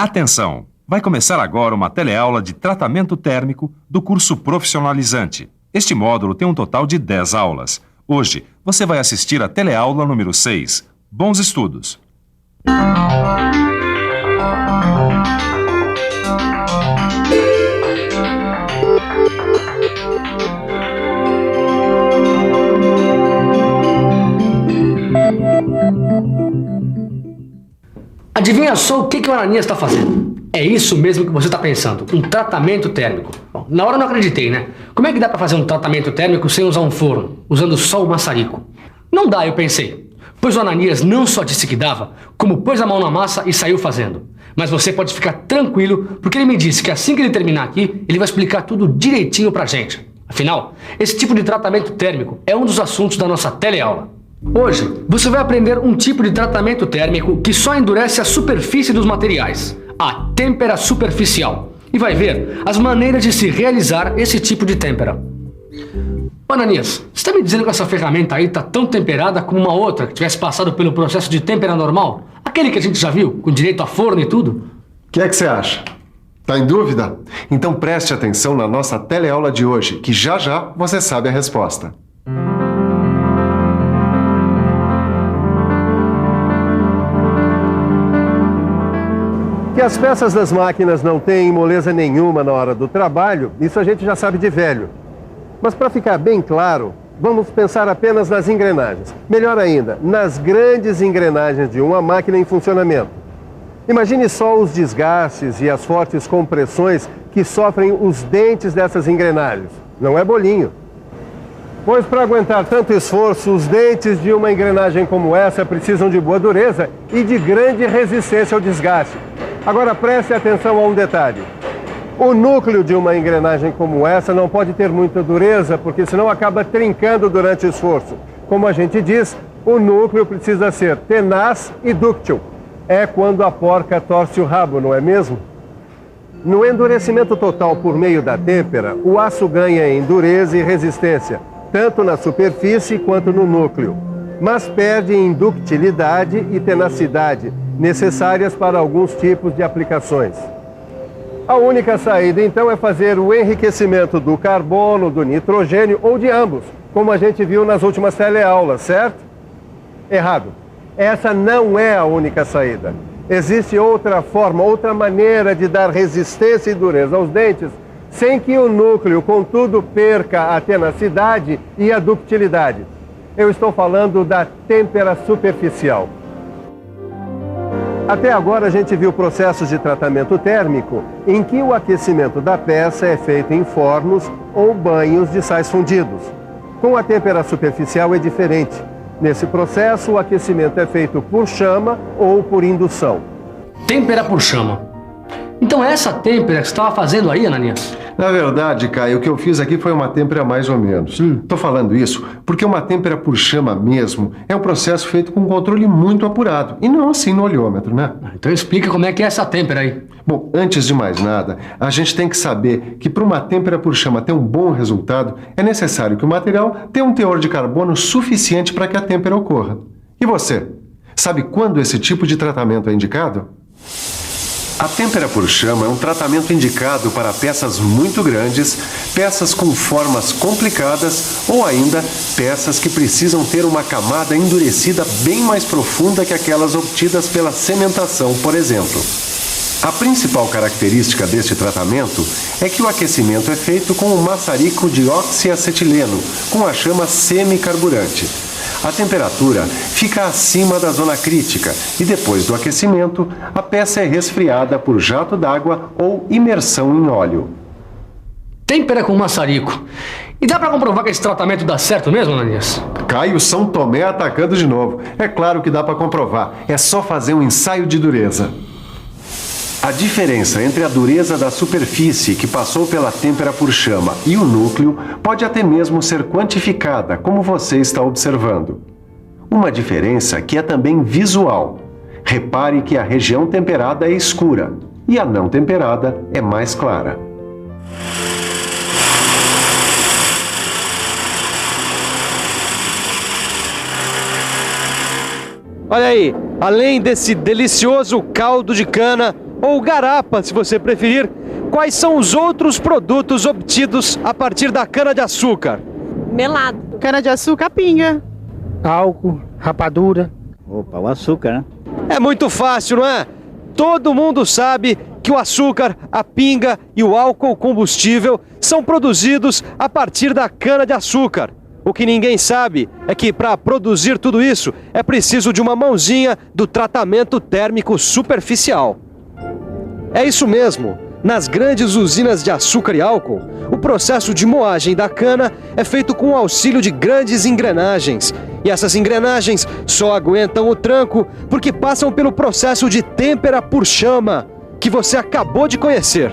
Atenção! Vai começar agora uma teleaula de tratamento térmico do curso profissionalizante. Este módulo tem um total de 10 aulas. Hoje, você vai assistir a teleaula número 6. Bons estudos! Adivinha só o que o Ananias está fazendo? É isso mesmo que você está pensando, um tratamento térmico. Bom, na hora eu não acreditei, né? Como é que dá para fazer um tratamento térmico sem usar um forno, usando só o maçarico? Não dá, eu pensei. Pois o Ananias não só disse que dava, como pôs a mão na massa e saiu fazendo. Mas você pode ficar tranquilo, porque ele me disse que assim que ele terminar aqui, ele vai explicar tudo direitinho pra gente. Afinal, esse tipo de tratamento térmico é um dos assuntos da nossa teleaula. Hoje, você vai aprender um tipo de tratamento térmico que só endurece a superfície dos materiais, a têmpera superficial, e vai ver as maneiras de se realizar esse tipo de têmpera. Ananias, você está me dizendo que essa ferramenta aí está tão temperada como uma outra que tivesse passado pelo processo de têmpera normal? Aquele que a gente já viu, com direito a forno e tudo? O que é que você acha? Tá em dúvida? Então preste atenção na nossa teleaula de hoje, que já já você sabe a resposta. Que as peças das máquinas não têm moleza nenhuma na hora do trabalho, isso a gente já sabe de velho. Mas para ficar bem claro, vamos pensar apenas nas engrenagens. Melhor ainda, nas grandes engrenagens de uma máquina em funcionamento. Imagine só os desgastes e as fortes compressões que sofrem os dentes dessas engrenagens. Não é bolinho. Pois para aguentar tanto esforço, os dentes de uma engrenagem como essa precisam de boa dureza e de grande resistência ao desgaste. Agora preste atenção a um detalhe. O núcleo de uma engrenagem como essa não pode ter muita dureza, porque senão acaba trincando durante o esforço. Como a gente diz, o núcleo precisa ser tenaz e dúctil. É quando a porca torce o rabo, não é mesmo? No endurecimento total por meio da têmpera, o aço ganha em dureza e resistência, tanto na superfície quanto no núcleo, mas perde em ductilidade e tenacidade, necessárias para alguns tipos de aplicações. A única saída, então, é fazer o enriquecimento do carbono, do nitrogênio ou de ambos, como a gente viu nas últimas teleaulas, certo? Errado. Essa não é a única saída. Existe outra forma, outra maneira de dar resistência e dureza aos dentes, sem que o núcleo, contudo, perca a tenacidade e a ductilidade. Eu estou falando da têmpera superficial. Até agora a gente viu processos de tratamento térmico em que o aquecimento da peça é feito em fornos ou banhos de sais fundidos. Com a têmpera superficial é diferente. Nesse processo, o aquecimento é feito por chama ou por indução. Têmpera por chama. Então é essa têmpera que você estava fazendo aí, Ananias? Na verdade, Caio, o que eu fiz aqui foi uma têmpera mais ou menos. Estou falando isso porque uma têmpera por chama mesmo é um processo feito com um controle muito apurado, e não assim no olhômetro, né? Então explica como é que é essa têmpera aí. Bom, antes de mais nada, a gente tem que saber que para uma têmpera por chama ter um bom resultado, é necessário que o material tenha um teor de carbono suficiente para que a têmpera ocorra. E você, sabe quando esse tipo de tratamento é indicado? A têmpera por chama é um tratamento indicado para peças muito grandes, peças com formas complicadas ou ainda peças que precisam ter uma camada endurecida bem mais profunda que aquelas obtidas pela cementação, por exemplo. A principal característica deste tratamento é que o aquecimento é feito com um maçarico de oxiacetileno, com a chama semicarburante. A temperatura fica acima da zona crítica e depois do aquecimento, a peça é resfriada por jato d'água ou imersão em óleo. Têmpera com maçarico. E dá para comprovar que esse tratamento dá certo mesmo, Ananias? Caio São Tomé atacando de novo. É claro que dá para comprovar. É só fazer um ensaio de dureza. A diferença entre a dureza da superfície que passou pela têmpera por chama e o núcleo pode até mesmo ser quantificada, como você está observando. Uma diferença que é também visual. Repare que a região temperada é escura e a não temperada é mais clara. Olha aí, além desse delicioso caldo de cana, ou garapa, se você preferir, quais são os outros produtos obtidos a partir da cana-de-açúcar? Melado. Cana-de-açúcar, pinga. Álcool, rapadura. Opa, o açúcar, né? É muito fácil, não é? Todo mundo sabe que o açúcar, a pinga e o álcool combustível são produzidos a partir da cana-de-açúcar. O que ninguém sabe é que para produzir tudo isso é preciso de uma mãozinha do tratamento térmico superficial. É isso mesmo. Nas grandes usinas de açúcar e álcool, o processo de moagem da cana é feito com o auxílio de grandes engrenagens. E essas engrenagens só aguentam o tranco porque passam pelo processo de têmpera por chama, que você acabou de conhecer.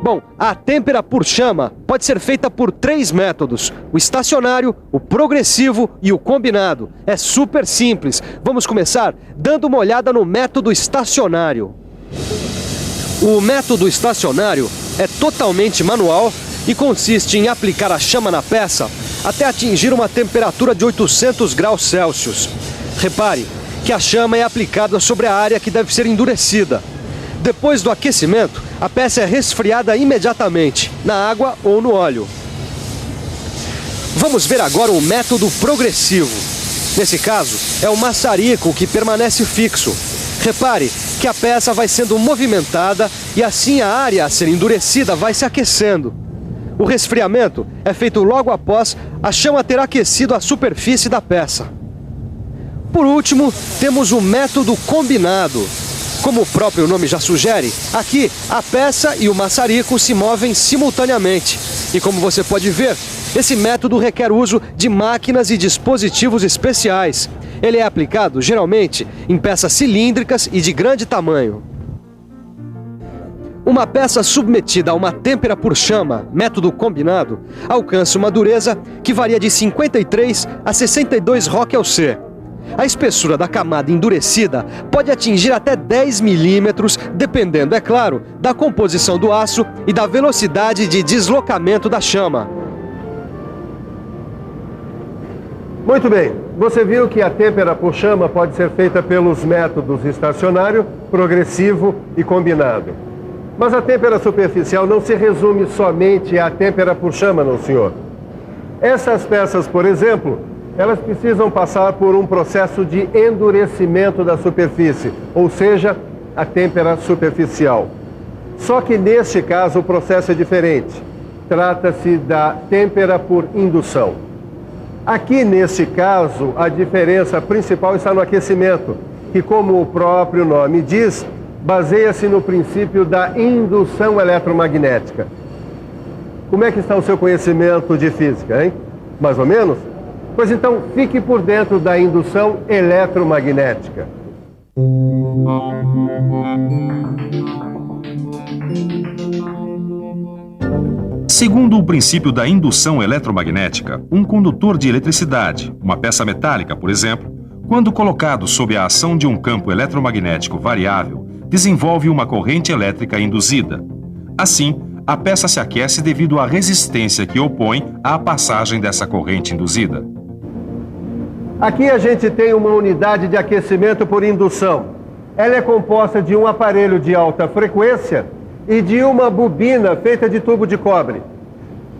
Bom, a têmpera por chama pode ser feita por 3 métodos: o estacionário, o progressivo e o combinado. É super simples. Vamos começar dando uma olhada no método estacionário. O método estacionário é totalmente manual e consiste em aplicar a chama na peça até atingir uma temperatura de 800 graus Celsius. Repare que a chama é aplicada sobre a área que deve ser endurecida. Depois do aquecimento, a peça é resfriada imediatamente, na água ou no óleo. Vamos ver agora o método progressivo. Nesse caso, é o maçarico que permanece fixo. Repare que a peça vai sendo movimentada e assim a área a ser endurecida vai se aquecendo. O resfriamento é feito logo após a chama ter aquecido a superfície da peça. Por último, temos o método combinado. Como o próprio nome já sugere, aqui a peça e o maçarico se movem simultaneamente. E como você pode ver, esse método requer uso de máquinas e dispositivos especiais. Ele é aplicado geralmente em peças cilíndricas e de grande tamanho. Uma peça submetida a uma têmpera por chama, método combinado, alcança uma dureza que varia de 53 a 62 Rock-LC. A espessura da camada endurecida pode atingir até 10 milímetros, dependendo, é claro, da composição do aço e da velocidade de deslocamento da chama. Muito bem, você viu que a têmpera por chama pode ser feita pelos métodos estacionário, progressivo e combinado. Mas a têmpera superficial não se resume somente à têmpera por chama, não, senhor. Essas peças, por exemplo, elas precisam passar por um processo de endurecimento da superfície, ou seja, a têmpera superficial. Só que neste caso o processo é diferente. Trata-se da têmpera por indução. Aqui, neste caso, a diferença principal está no aquecimento, que, como o próprio nome diz, baseia-se no princípio da indução eletromagnética. Como é que está o seu conhecimento de física, hein? Mais ou menos? Pois então, fique por dentro da indução eletromagnética. Segundo o princípio da indução eletromagnética, um condutor de eletricidade, uma peça metálica, por exemplo, quando colocado sob a ação de um campo eletromagnético variável, desenvolve uma corrente elétrica induzida. Assim, a peça se aquece devido à resistência que opõe à passagem dessa corrente induzida. Aqui a gente tem uma unidade de aquecimento por indução. Ela é composta de um aparelho de alta frequência e de uma bobina feita de tubo de cobre.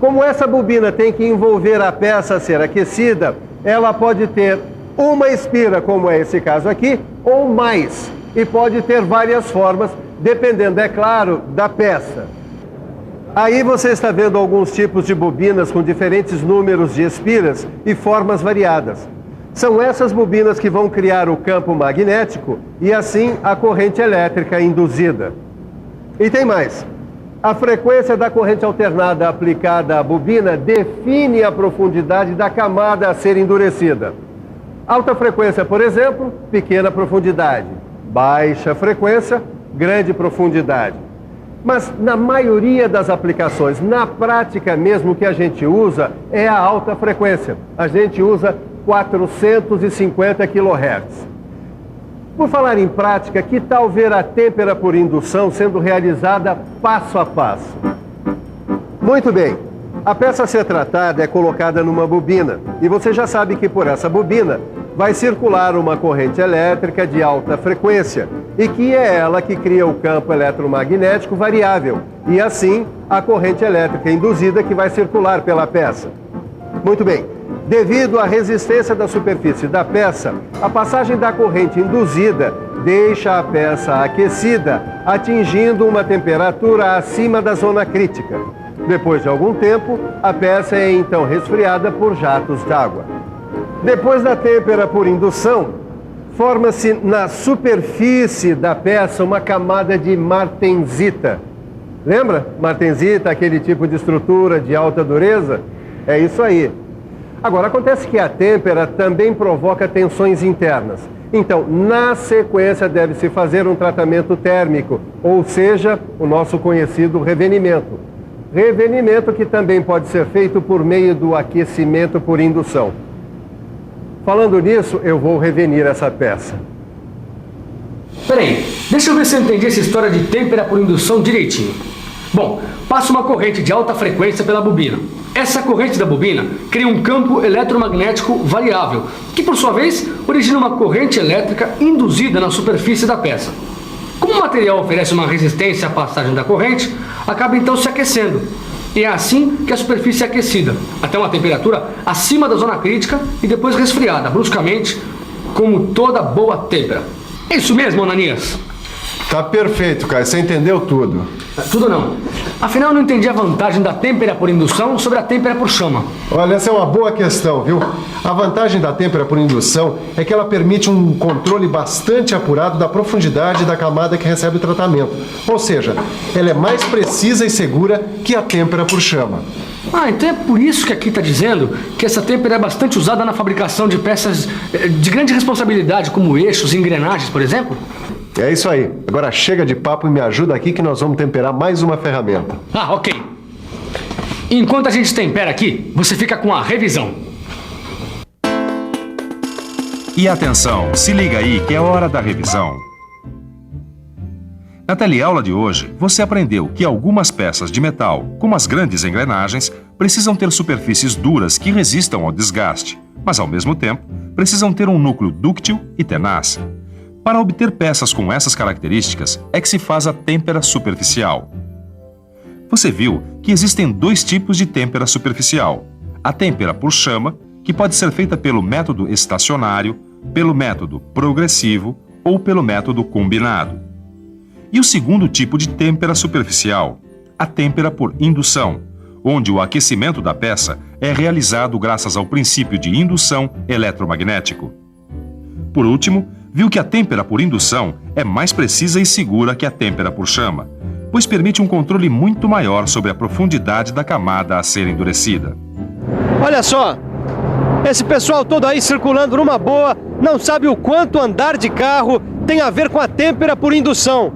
Como essa bobina tem que envolver a peça a ser aquecida, ela pode ter uma espira, como é esse caso aqui, ou mais. E pode ter várias formas, dependendo, é claro, da peça. Aí você está vendo alguns tipos de bobinas com diferentes números de espiras e formas variadas. São essas bobinas que vão criar o campo magnético e, assim, a corrente elétrica induzida. E tem mais. A frequência da corrente alternada aplicada à bobina define a profundidade da camada a ser endurecida. Alta frequência, por exemplo, pequena profundidade. Baixa frequência, grande profundidade. Mas na maioria das aplicações, na prática mesmo, o que a gente usa é a alta frequência. A gente usa 450 kHz. Por falar em prática, que tal ver a têmpera por indução sendo realizada passo a passo? Muito bem. A peça a ser tratada é colocada numa bobina. E você já sabe que por essa bobina vai circular uma corrente elétrica de alta frequência e que é ela que cria o campo eletromagnético variável e, assim, a corrente elétrica induzida que vai circular pela peça. Muito bem. Devido à resistência da superfície da peça, a passagem da corrente induzida deixa a peça aquecida, atingindo uma temperatura acima da zona crítica. Depois de algum tempo, a peça é então resfriada por jatos d'água. Depois da têmpera por indução, forma-se na superfície da peça uma camada de martensita. Lembra? Martensita, aquele tipo de estrutura de alta dureza? É isso aí. Agora, acontece que a têmpera também provoca tensões internas. Então, na sequência, deve-se fazer um tratamento térmico, ou seja, o nosso conhecido revenimento. Revenimento que também pode ser feito por meio do aquecimento por indução. Falando nisso, eu vou revenir essa peça. Peraí, deixa eu ver se eu entendi essa história de têmpera por indução direitinho. Bom, passa uma corrente de alta frequência pela bobina. Essa corrente da bobina cria um campo eletromagnético variável, que por sua vez origina uma corrente elétrica induzida na superfície da peça. Como o material oferece uma resistência à passagem da corrente, acaba então se aquecendo. E é assim que a superfície é aquecida, até uma temperatura acima da zona crítica e depois resfriada bruscamente, como toda boa têmpera. É isso mesmo, Ananias? Tá perfeito, Caio. Você entendeu tudo. Tudo não. Afinal, eu não entendi a vantagem da têmpera por indução sobre a têmpera por chama. Olha, essa é uma boa questão, viu? A vantagem da têmpera por indução é que ela permite um controle bastante apurado da profundidade da camada que recebe o tratamento. Ou seja, ela é mais precisa e segura que a têmpera por chama. Ah, então é por isso que aqui está dizendo que essa têmpera é bastante usada na fabricação de peças de grande responsabilidade, como eixos e engrenagens, por exemplo? É isso aí. Agora chega de papo e me ajuda aqui que nós vamos temperar mais uma ferramenta. Ah, ok. Enquanto a gente tempera aqui, você fica com a revisão. E atenção, se liga aí que é hora da revisão. Na teleaula de hoje, você aprendeu que algumas peças de metal, como as grandes engrenagens, precisam ter superfícies duras que resistam ao desgaste, mas ao mesmo tempo precisam ter um núcleo dúctil e tenaz. Para obter peças com essas características é que se faz a têmpera superficial. Você viu que existem dois tipos de têmpera superficial. A têmpera por chama, que pode ser feita pelo método estacionário, pelo método progressivo ou pelo método combinado. E o segundo tipo de têmpera superficial, a têmpera por indução, onde o aquecimento da peça é realizado graças ao princípio de indução eletromagnético. Por último, viu que a têmpera por indução é mais precisa e segura que a têmpera por chama, pois permite um controle muito maior sobre a profundidade da camada a ser endurecida. Olha só, esse pessoal todo aí circulando numa boa, não sabe o quanto andar de carro tem a ver com a têmpera por indução.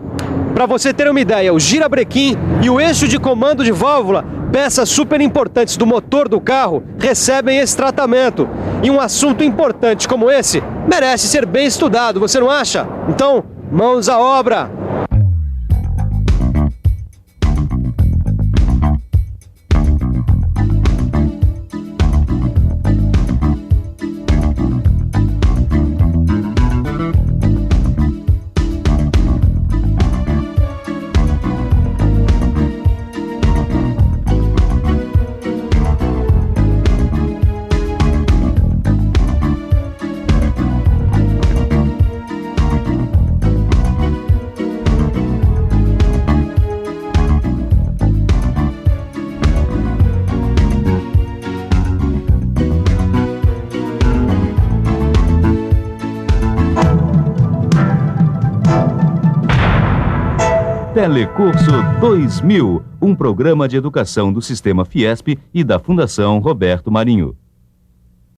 Para você ter uma ideia, o girabrequim e o eixo de comando de válvula, peças super importantes do motor do carro, recebem esse tratamento. E um assunto importante como esse merece ser bem estudado, você não acha? Então, mãos à obra! Telecurso 2000, um programa de educação do Sistema Fiesp e da Fundação Roberto Marinho.